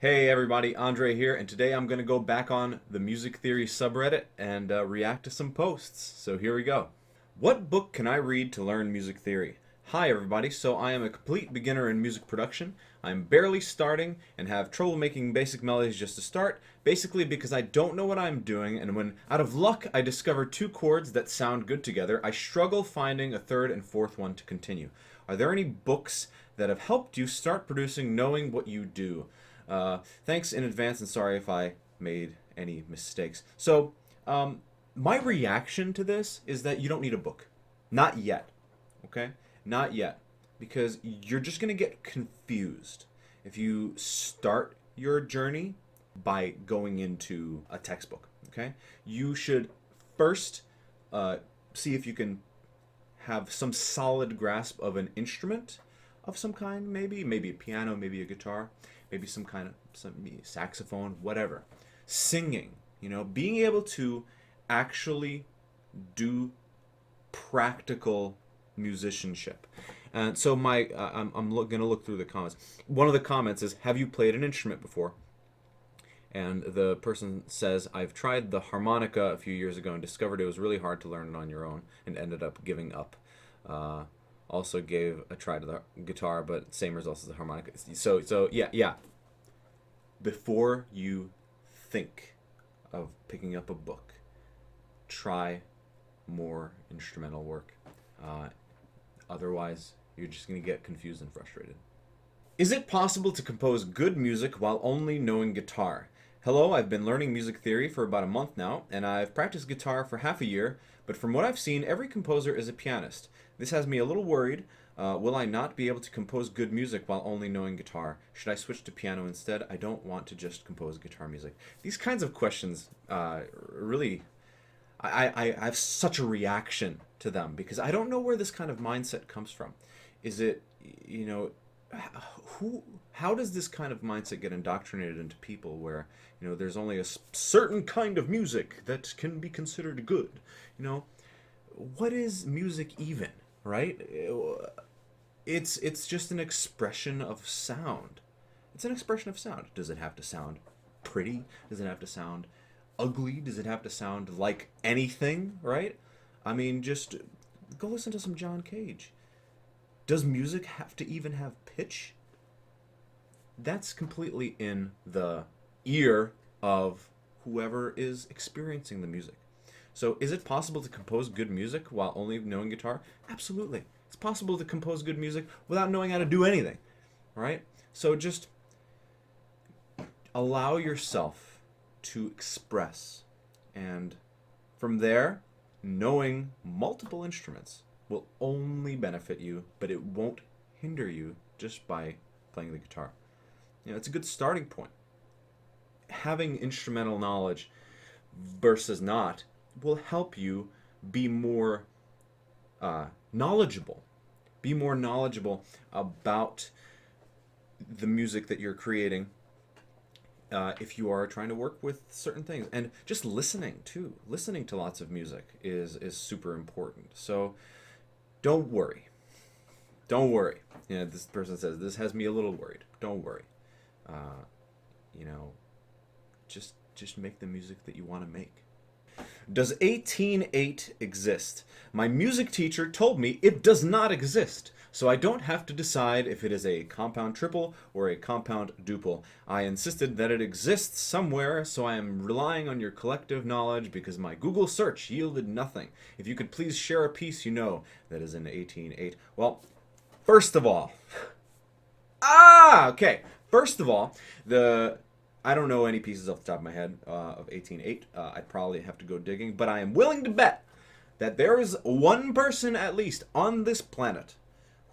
Hey everybody, Andre here, and today I'm going to go back on the music theory subreddit and react to some posts. So here we go. What book can I read to learn music theory? Hi everybody, so I am a complete beginner in music production. I'm barely starting and have trouble making basic melodies just to start, basically because I don't know what I'm doing, and when out of luck I discover two chords that sound good together, I struggle finding a third and fourth one to continue. Are there any books that have helped you start producing knowing what you do? Thanks in advance, and sorry if I made any mistakes. So, my reaction to this is that you don't need a book. Not yet. Okay? Not yet. Because you're just going to get confused if you start your journey by going into a textbook. Okay? You should first see if you can have some solid grasp of an instrument of some kind, maybe a piano, maybe a guitar, maybe some kind of saxophone, whatever. Singing, being able to actually do practical musicianship. And so gonna look through the comments. One of the comments is, "Have you played an instrument before?" And the person says, "I've tried the harmonica a few years ago and discovered it was really hard to learn it on your own and ended up giving up. Also gave a try to the guitar, but same results as the harmonica." So yeah. Before you think of picking up a book, try more instrumental work. Otherwise, you're just going to get confused and frustrated. Is it possible to compose good music while only knowing guitar? Hello, I've been learning music theory for about a month now, and I've practiced guitar for half a year, but from what I've seen, every composer is a pianist. This has me a little worried. Will I not be able to compose good music while only knowing guitar? Should I switch to piano instead? I don't want to just compose guitar music. These kinds of questions really, I have such a reaction to them because I don't know where this kind of mindset comes from. Is it, how does this kind of mindset get indoctrinated into people where, there's only a certain kind of music that can be considered good? What is music even, right? It's just an expression of sound. It's an expression of sound. Does it have to sound pretty? Does it have to sound ugly? Does it have to sound like anything, right? I mean, just go listen to some John Cage. Does music have to even have pitch? That's completely in the ear of whoever is experiencing the music. So is it possible to compose good music while only knowing guitar? Absolutely. It's possible to compose good music without knowing how to do anything, right? So just allow yourself to express, and from there, knowing multiple instruments will only benefit you, but it won't hinder you just by playing the guitar. It's a good starting point. Having instrumental knowledge versus not will help you be more knowledgeable. Be more knowledgeable about the music that you're creating if you are trying to work with certain things. And just listening, too. Listening to lots of music is super important. So don't worry. Don't worry. This person says, "This has me a little worried." Don't worry. Just make the music that you want to make. Does 18/8 exist? My music teacher told me it does not exist, so I don't have to decide if it is a compound triple or a compound duple. I insisted that it exists somewhere, so I am relying on your collective knowledge because my Google search yielded nothing. If you could please share a piece you know that is in 18/8. Well, first of all, okay. First of all, I don't know any pieces off the top of my head of 18/8. I'd probably have to go digging, but I am willing to bet that there is one person at least on this planet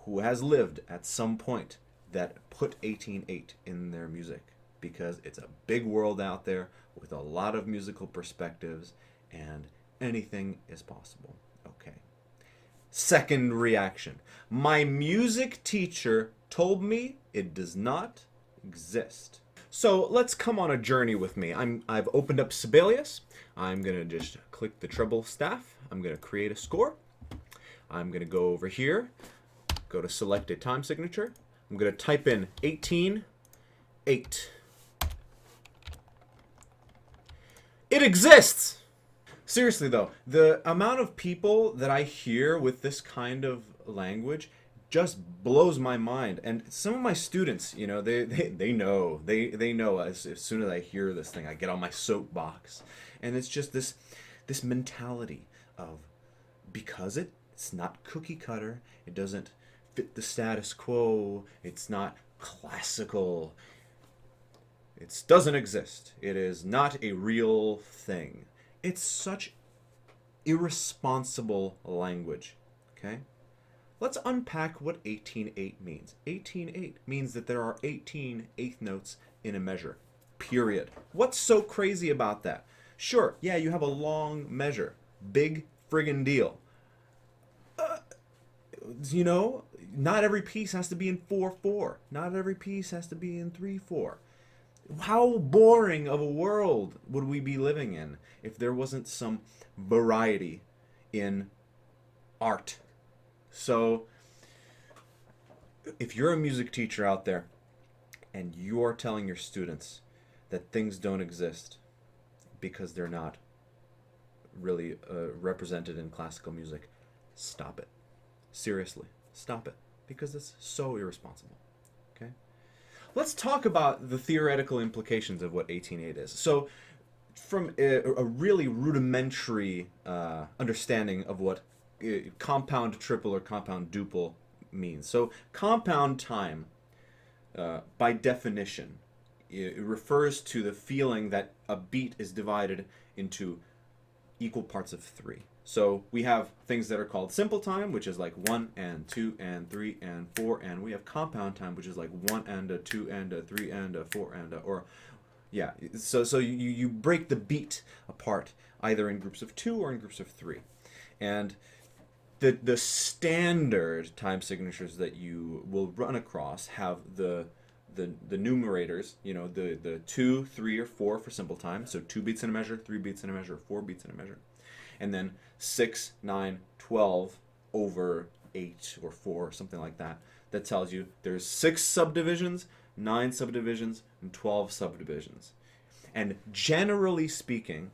who has lived at some point that put 18/8 in their music, because it's a big world out there with a lot of musical perspectives, and anything is possible. Okay. Second reaction. My music teacher told me it does not exist. So let's come on a journey with me. I've opened up Sibelius. I'm going to just click the treble staff. I'm going to create a score. I'm going to go over here, go to select a time signature. I'm going to type in 18/8. It exists! Seriously though, the amount of people that I hear with this kind of language just blows my mind. And some of my students, they know. They know as soon as I hear this thing, I get on my soapbox. And it's just this mentality of because it's not cookie cutter, it doesn't fit the status quo, it's not classical. It doesn't exist. It is not a real thing. It's such irresponsible language. Okay? Let's unpack what 18/8 means. 18/8 means that there are 18 eighth notes in a measure. Period. What's so crazy about that? Sure, yeah, you have a long measure. Big friggin' deal. Not every piece has to be in 4/4. Not every piece has to be in 3/4. How boring of a world would we be living in if there wasn't some variety in art? So, if you're a music teacher out there and you're telling your students that things don't exist because they're not really represented in classical music, stop it. Seriously, stop it. Because it's so irresponsible. Okay? Let's talk about the theoretical implications of what 18/8 is. So, from a really rudimentary understanding of what compound triple or compound duple means. So, compound time, by definition, it refers to the feeling that a beat is divided into equal parts of 3. So we have things that are called simple time, which is like 1 and 2 and 3 and 4, and we have compound time, which is like 1 and a 2 and a 3 and a 4 and a, or yeah. So you break the beat apart either in groups of 2 or in groups of 3, and the standard time signatures that you will run across have the numerators, the 2, 3, or 4 for simple time. So 2 beats in a measure, 3 beats in a measure, 4 beats in a measure. And then 6, 9, 12 over 8 or 4 or something like that. That tells you there's 6 subdivisions, 9 subdivisions, and 12 subdivisions. And generally speaking,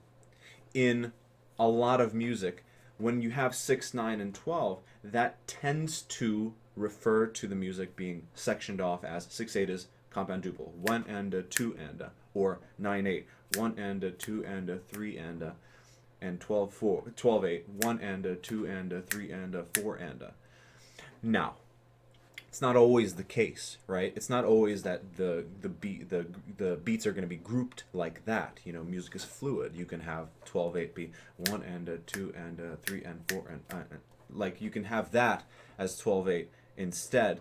in a lot of music, when you have 6, 9, and 12, that tends to refer to the music being sectioned off as 6/8 is compound duple, 1 and a 2 and a, or 9/8, 1 and a 2 and a 3 and a, and 12/8, 1 and a 2 and a 3 and a 4 and a. Now, it's not always the case, right? It's not always that the beats are going to be grouped like that. Music is fluid. You can have 12/8 be 1 and a 2 and a 3 and 4 and like you can have that as 12/8 instead.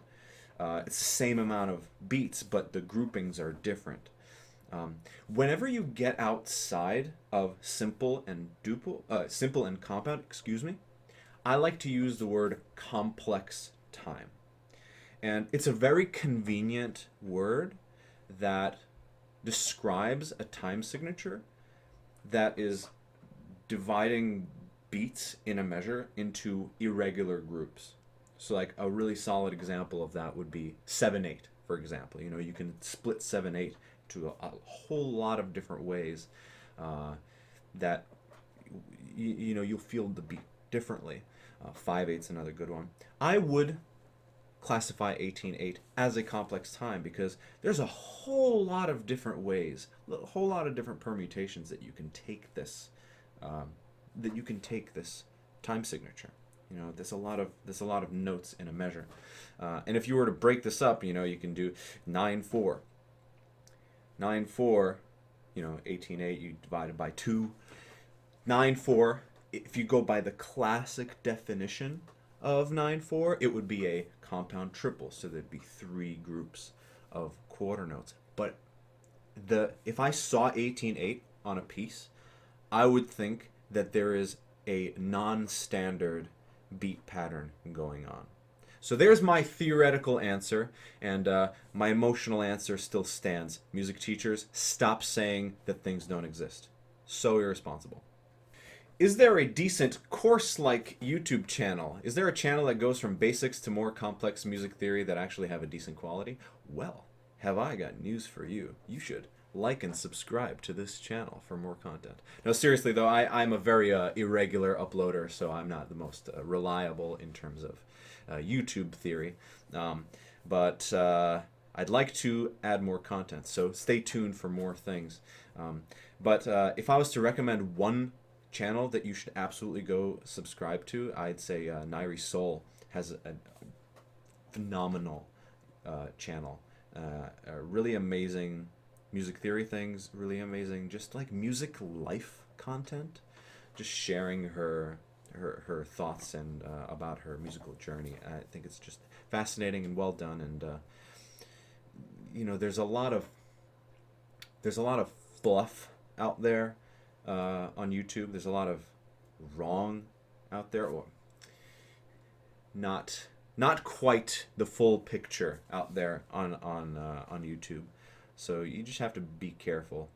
It's the same amount of beats, but the groupings are different. Whenever you get outside of simple and compound, I like to use the word complex time. And it's a very convenient word that describes a time signature that is dividing beats in a measure into irregular groups. So like a really solid example of that would be 7/8, for example. You can split 7/8 to a whole lot of different ways that you'll feel the beat differently. 5/8's another good one. I would classify 18/8 as a complex time because there's a whole lot of different ways, a whole lot of different permutations that you can take this time signature. There's a lot of notes in a measure, and if you were to break this up, you can do 9/4. 9/4, 18/8 you divide it by 2. 9/4, if you go by the classic definition of 9/4, it would be a compound triple, so there'd be 3 groups of quarter notes. But if I saw 18/8 on a piece, I would think that there is a non-standard beat pattern going on. So there's my theoretical answer, and my emotional answer still stands. Music teachers, stop saying that things don't exist. So irresponsible. Is there a decent course-like YouTube channel? Is there a channel that goes from basics to more complex music theory that actually have a decent quality? Well, have I got news for you. You should like and subscribe to this channel for more content. No, seriously though, I'm a very irregular uploader, so I'm not the most reliable in terms of YouTube theory. But I'd like to add more content, so stay tuned for more things. But if I was to recommend one channel that you should absolutely go subscribe to, I'd say Nairi Soul has a phenomenal channel. Really amazing music theory things, really amazing just like music life content, just sharing her thoughts and about her musical journey. I think it's just fascinating and well done, and you know, there's a lot of fluff out there on YouTube. There's a lot of wrong out there, or not quite the full picture out there on YouTube. So you just have to be careful.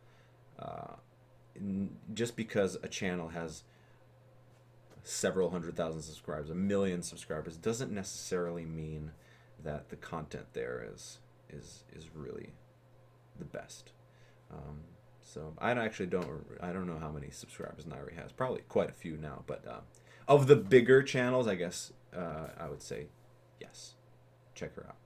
Just because a channel has several 100,000 subscribers, 1,000,000 subscribers, doesn't necessarily mean that the content there is really the best. So I don't know how many subscribers Nairi has. Probably quite a few now, but of the bigger channels, I guess I would say yes, check her out.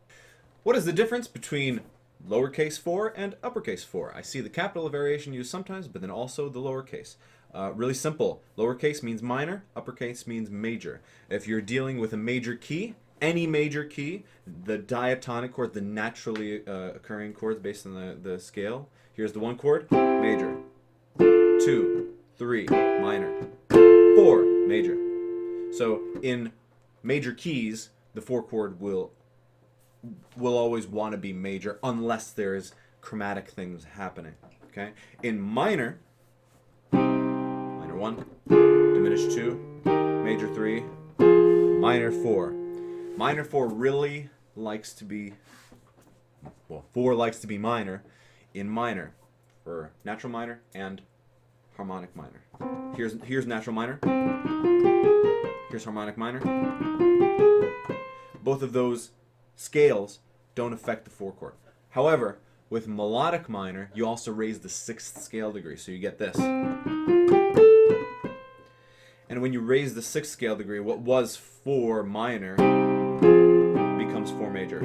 What is the difference between lowercase 4 and uppercase 4? I see the capital variation used sometimes, but then also the lowercase. Really simple. Lowercase means minor, uppercase means major. If you're dealing with a major key, any major key, the diatonic chord, the naturally occurring chords based on the scale. Here's the 1 chord, major. 2, 3, minor. 4, major. So in major keys, the 4 chord will always want to be major unless there's chromatic things happening. Okay? In minor, minor 1, diminished 2, major 3, minor 4. Minor 4 really likes to be, well, 4 likes to be minor in minor for natural minor and harmonic minor. Here's natural minor. Here's harmonic minor. Both of those scales don't affect the 4 chord. However, with melodic minor, you also raise the 6th scale degree, so you get this. And when you raise the 6th scale degree, what was 4 minor becomes 4 major.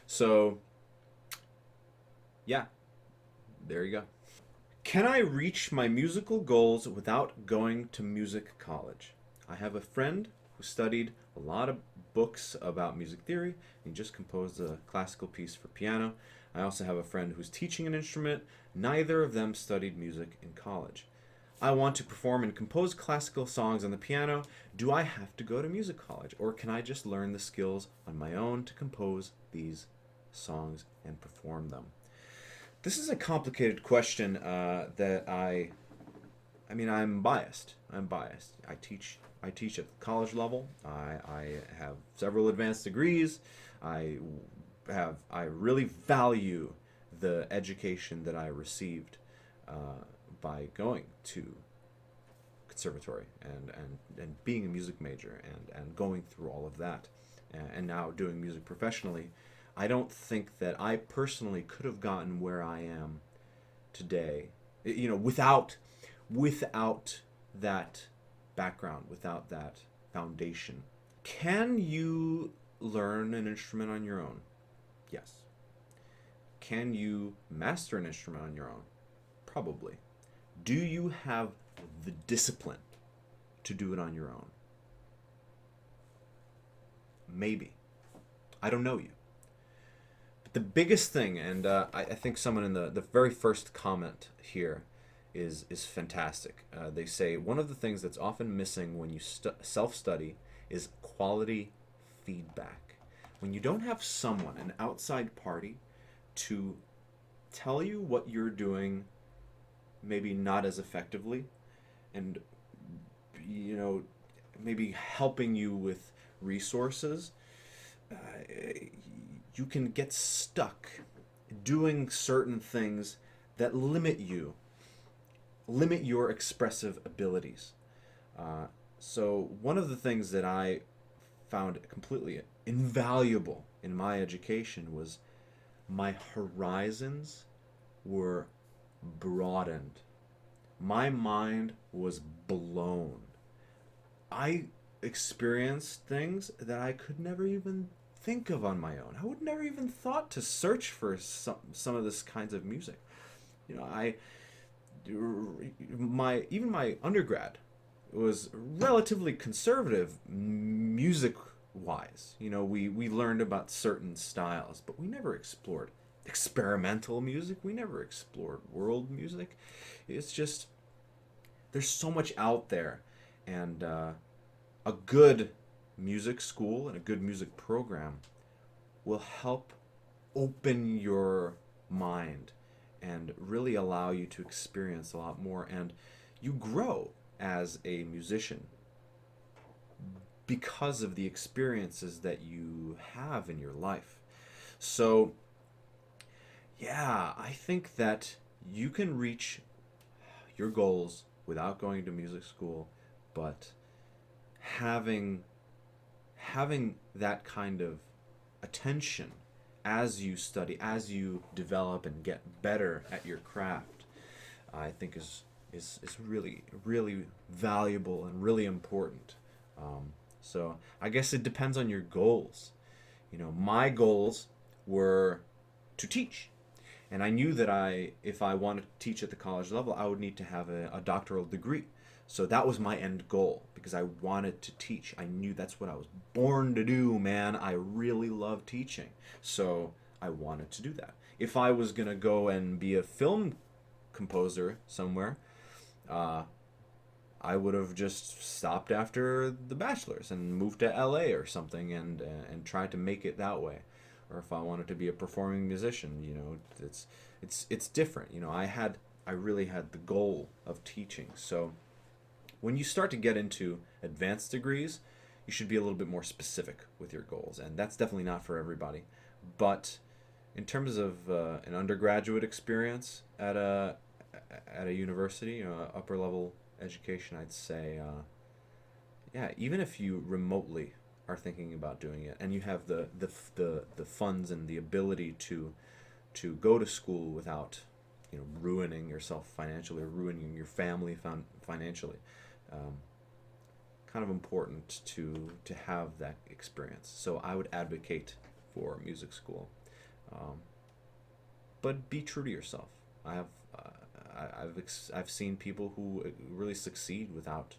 So, yeah, there you go. Can I reach my musical goals without going to music college? I have a friend who studied a lot of books about music theory and just composed a classical piece for piano. I also have a friend who's teaching an instrument. Neither of them studied music in college. I want to perform and compose classical songs on the piano. Do I have to go to music college, or can I just learn the skills on my own to compose these songs and perform them? This is a complicated question that I'm biased. I teach at the college level. I have several advanced degrees. I really value the education that I received by going to conservatory and being a music major and going through all of that and now doing music professionally. I don't think that I personally could have gotten where I am today, you know, without that background, without that foundation. Can you learn an instrument on your own? Yes. Can you master an instrument on your own? Probably. Do you have the discipline to do it on your own? Maybe. I don't know you. But the biggest thing, and I think someone in the very first comment here is fantastic. They say, one of the things that's often missing when you self-study is quality feedback. When you don't have someone, an outside party, to tell you what you're doing maybe not as effectively, and, you know, maybe helping you with resources, you can get stuck doing certain things that limit your expressive abilities. So one of the things that I found completely invaluable in my education was my horizons were broadened. My mind was blown. I experienced things that I could never even think of on my own. I would never even thought to search for some of this kinds of music. You know, my undergrad was relatively conservative music wise. You know, we learned about certain styles, but we never explored experimental music. We never explored world music. It's just there's so much out there, and a good music school and a good music program will help open your mind and really allow you to experience a lot more, and you grow as a musician because of the experiences that you have in your life. So yeah, I think that you can reach your goals without going to music school, but having that kind of attention as you study, as you develop and get better at your craft, I think is really really valuable and really important. So I guess it depends on your goals. You know, my goals were to teach. And I knew that if I wanted to teach at the college level, I would need to have a doctoral degree. So that was my end goal because I wanted to teach. I knew that's what I was born to do, man. I really love teaching. So I wanted to do that. If I was going to go and be a film composer somewhere, I would have just stopped after the bachelor's and moved to LA or something and tried to make it that way. Or if I wanted to be a performing musician, you know, it's different. You know, I really had the goal of teaching. So when you start to get into advanced degrees, you should be a little bit more specific with your goals, and that's definitely not for everybody. But in terms of an undergraduate experience at a university, you know, upper level education, I'd say, yeah, even if you remotely are thinking about doing it, and you have the funds and the ability to go to school without, you know, ruining yourself financially or ruining your family financially, kind of important to have that experience. So I would advocate for music school, but be true to yourself. I have I've seen people who really succeed without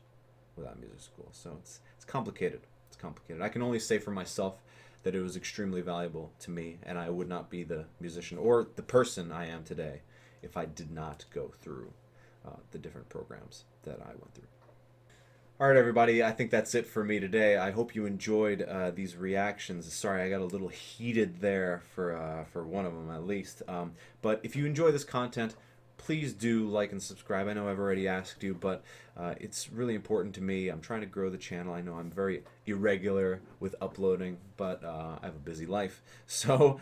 music school. So it's complicated. It's complicated. I can only say for myself that it was extremely valuable to me, and I would not be the musician or the person I am today if I did not go through the different programs that I went through. All right, everybody, I think that's it for me today. I hope you enjoyed these reactions. Sorry, I got a little heated there for one of them at least. But if you enjoy this content, please do like and subscribe. I know I've already asked you, but it's really important to me. I'm trying to grow the channel. I know I'm very irregular with uploading, but I have a busy life. So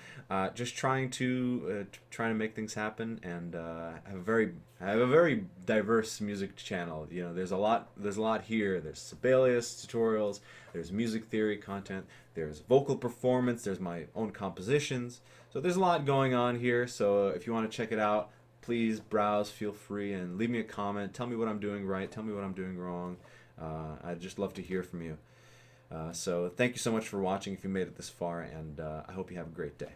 just trying to make things happen, and I have a very diverse music channel. You know, there's a lot here. There's Sibelius tutorials. There's music theory content. There's vocal performance. There's my own compositions. So there's a lot going on here. So if you want to check it out, please browse, feel free, and leave me a comment. Tell me what I'm doing right. Tell me what I'm doing wrong. I'd just love to hear from you. So thank you so much for watching if you made it this far, and I hope you have a great day.